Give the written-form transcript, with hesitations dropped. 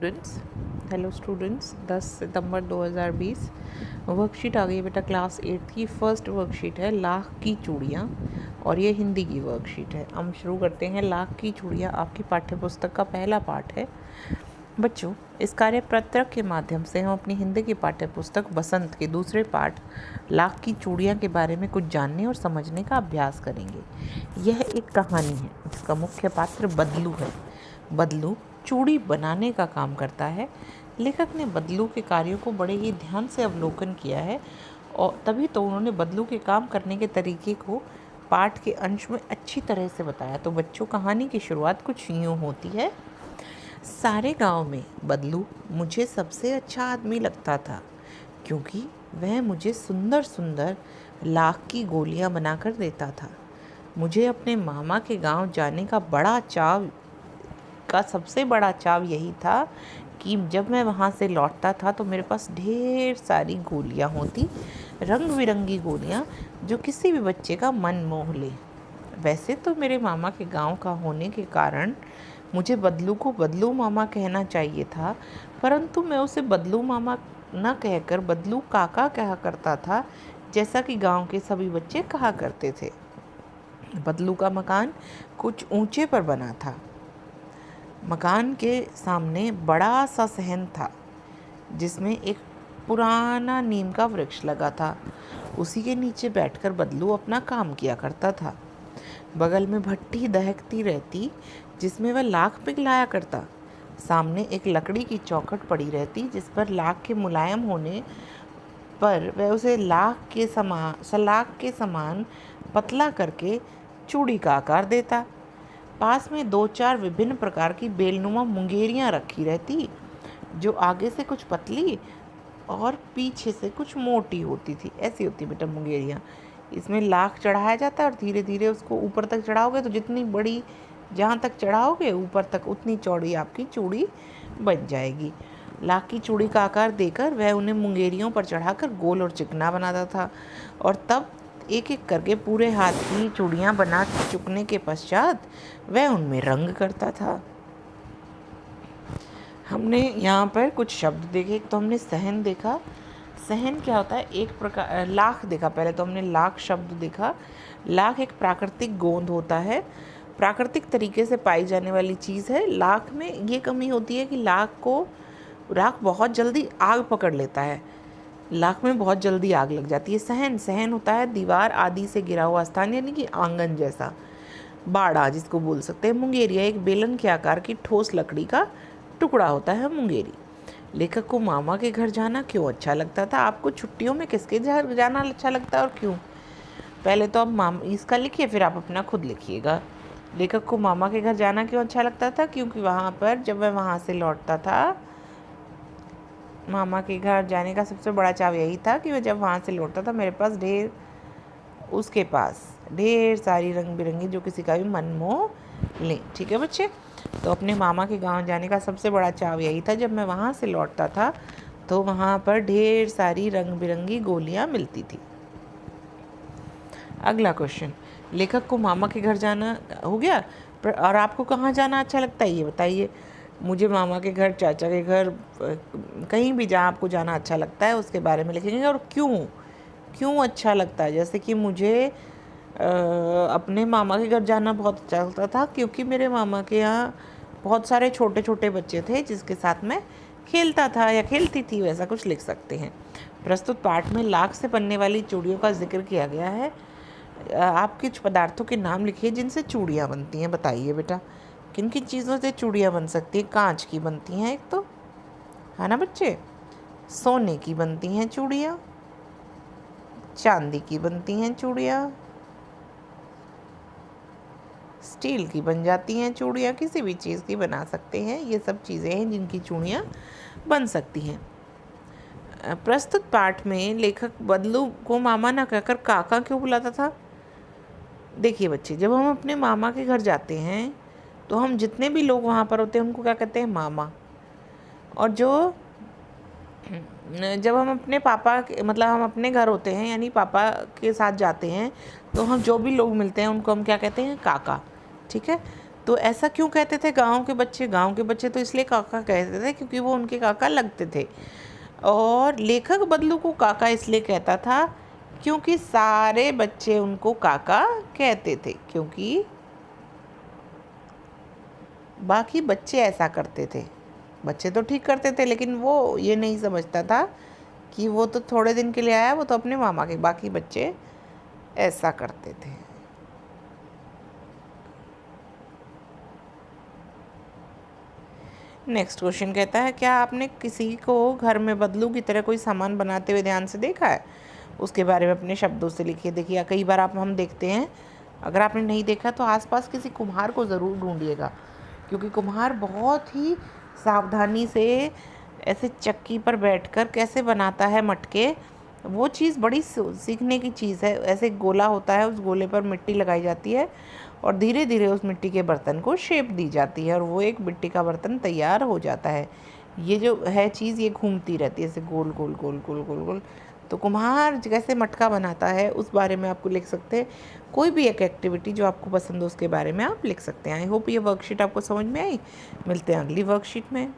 Students, hello students, 10 सितंबर 2020 worksheet आ गई बेटा। Class 8 की फर्स्ट वर्कशीट है लाख की चूड़ियाँ और ये हिंदी की वर्कशीट है। हम शुरू करते हैं। लाख की चूड़ियाँ आपकी पाठ्यपुस्तक का पहला पाठ है। बच्चों, इस कार्यपत्रक के माध्यम से हम अपनी हिंदी की पाठ्यपुस्तक बसंत के दूसरे पाठ लाख की चूड़ियाँ के बारे में कुछ जानने और समझने का अभ्यास करेंगे। यह एक कहानी है जिसका मुख्य पात्र बदलू है। बदलू चूड़ी बनाने का काम करता है। लेखक ने बदलू के कार्यों को बड़े ही ध्यान से अवलोकन किया है और तभी तो उन्होंने बदलू के काम करने के तरीके को पाठ के अंश में अच्छी तरह से बताया। तो बच्चों, कहानी की शुरुआत कुछ यूँ होती है। सारे गांव में बदलू मुझे सबसे अच्छा आदमी लगता था, क्योंकि वह मुझे सुंदर सुंदर लाख की गोलियां बनाकर देता था। मुझे अपने मामा के गांव जाने का सबसे बड़ा चाव यही था कि जब मैं वहाँ से लौटता था तो मेरे पास ढेर सारी गोलियाँ होती, रंग बिरंगी गोलियाँ, जो किसी भी बच्चे का मन मोह ले। वैसे तो मेरे मामा के गांव का होने के कारण मुझे बदलू को बदलू मामा कहना चाहिए था, परंतु मैं उसे बदलू मामा न कहकर बदलू काका कहा करता था, जैसा कि गांव के सभी बच्चे कहा करते थे। बदलू का मकान कुछ ऊंचे पर बना था। मकान के सामने बड़ा सा सहन था जिसमें एक पुराना नीम का वृक्ष लगा था। उसी के नीचे बैठकर बदलू अपना काम किया करता था। बगल में भट्टी दहकती रहती जिसमें वह लाख पिघलाया करता। सामने एक लकड़ी की चौखट पड़ी रहती जिस पर लाख के मुलायम होने पर वह उसे सलाख के समान पतला करके चूड़ी का आकार देता। पास में 2-4 विभिन्न प्रकार की बेलनुमा मुंगेरियाँ रखी रहती, जो आगे से कुछ पतली और पीछे से कुछ मोटी होती थी। ऐसी होती बेटा मुंगेरियाँ। इसमें लाख चढ़ाया जाता है और धीरे धीरे उसको ऊपर तक चढ़ाओगे तो जितनी बड़ी जहाँ तक चढ़ाओगे ऊपर तक उतनी चौड़ी आपकी चूड़ी बन जाएगी। लाख की चूड़ी का आकार देकर वह उन्हें मुंगेरियों पर चढ़ाकर गोल और चिकना बनाता था और तब एक एक करके पूरे हाथ की चूड़ियाँ बना चुकने के पश्चात वह उनमें रंग करता था। हमने यहाँ पर कुछ शब्द देखे। एक तो हमने सहन देखा। सहन क्या होता है? एक प्रकार लाख देखा। पहले तो हमने लाख शब्द देखा। लाख एक प्राकृतिक गोंद होता है, प्राकृतिक तरीके से पाई जाने वाली चीज़ है। लाख में ये कमी होती है कि लाख बहुत जल्दी आग पकड़ लेता है। लाख में बहुत जल्दी आग लग जाती है। सहन होता है दीवार आदि से घिरा हुआ स्थान, यानी कि आंगन जैसा, बाड़ा जिसको बोल सकते हैं। मुंगेरिया एक बेलन के आकार की ठोस लकड़ी का टुकड़ा होता है मुंगेरी। लेखक को मामा के घर जाना क्यों अच्छा लगता था? आपको छुट्टियों में किसके घर जाना अच्छा लगता है और क्यों? पहले तो आप मामा इसका लिखिए, फिर आप अपना खुद लिखिएगा। लेखक को मामा के घर जाना क्यों अच्छा लगता था? क्योंकि वहाँ पर जब वह वहाँ से लौटता था, मामा के घर जाने का सबसे बड़ा चाव यही था कि वह जब वहाँ से लौटता था उसके पास ढेर सारी रंग बिरंगी, जो किसी का भी मन मोह लें। ठीक है बच्चे? तो अपने मामा के गांव जाने का सबसे बड़ा चाव यही था, जब मैं वहाँ से लौटता था तो वहाँ पर ढेर सारी रंग बिरंगी गोलियाँ मिलती थी। अगला क्वेश्चन, लेखक को मामा के घर जाना हो गया, और आपको कहाँ जाना अच्छा लगता है ये बताइए। मुझे मामा के घर, चाचा के घर, कहीं भी जहाँ आपको जाना अच्छा लगता है उसके बारे में लिखेंगे और क्यों अच्छा लगता है। जैसे कि मुझे अपने मामा के घर जाना बहुत अच्छा लगता था क्योंकि मेरे मामा के यहाँ बहुत सारे छोटे छोटे बच्चे थे जिसके साथ मैं खेलता था या खेलती थी, वैसा कुछ लिख सकते हैं। प्रस्तुत पाठ में लाख से बनने वाली चूड़ियों का जिक्र किया गया है। आप कुछ पदार्थों के नाम लिखिए जिनसे चूड़ियाँ बनती हैं। बताइए बेटा, किन किन चीज़ों से चूड़ियाँ बन सकती हैं? कांच की बनती हैं एक तो, है ना बच्चे? सोने की बनती हैं चूड़ियाँ, चांदी की बनती हैं चूड़ियाँ, स्टील की बन जाती हैं चूड़ियाँ, किसी भी चीज़ की बना सकते हैं। ये सब चीज़ें हैं जिनकी चूड़ियाँ बन सकती हैं। प्रस्तुत पाठ में लेखक बदलू को मामा ना कहकर काका क्यों बुलाता था? देखिए बच्चे, जब हम अपने मामा के घर जाते हैं तो हम जितने भी लोग वहाँ पर होते हैं उनको क्या कहते हैं? मामा। और जब हम अपने हम अपने घर होते हैं यानी पापा के साथ जाते हैं तो हम जो भी लोग मिलते हैं उनको हम क्या कहते हैं? काका। ठीक है? तो ऐसा क्यों कहते थे गांव के बच्चे? गांव के बच्चे तो इसलिए काका कहते थे क्योंकि वो उनके काका लगते थे। और लेखक बदलू को काका इसलिए कहता था क्योंकि सारे बच्चे उनको काका कहते थे, क्योंकि बाकी बच्चे ऐसा करते थे। बच्चे तो ठीक करते थे, लेकिन वो ये नहीं समझता था कि वो तो थोड़े दिन के लिए आया, वो तो अपने मामा के, बाकी बच्चे ऐसा करते थे। नेक्स्ट क्वेश्चन कहता है, क्या आपने किसी को घर में बदलू की तरह कोई सामान बनाते हुए ध्यान से देखा है? उसके बारे में अपने शब्दों से लिखिए। देखिए, कई बार हम देखते हैं, अगर आपने नहीं देखा तो आसपास किसी कुम्हार को ज़रूर ढूंढिएगा, क्योंकि कुम्हार बहुत ही सावधानी से ऐसे चक्की पर बैठकर कैसे बनाता है मटके, वो चीज़ बड़ी सीखने की चीज़ है। ऐसे गोला होता है, उस गोले पर मिट्टी लगाई जाती है और धीरे धीरे उस मिट्टी के बर्तन को शेप दी जाती है और वो एक मिट्टी का बर्तन तैयार हो जाता है। ये जो है चीज़, ये घूमती रहती है ऐसे गोल गोल गोल गोल गोल गोल। तो कुम्हार कैसे मटका बनाता है उस बारे में आपको लिख सकते हैं। कोई भी एक एक्टिविटी जो आपको पसंद हो उसके बारे में आप लिख सकते हैं। आई होप ये वर्कशीट आपको समझ में आई। मिलते हैं अगली वर्कशीट में।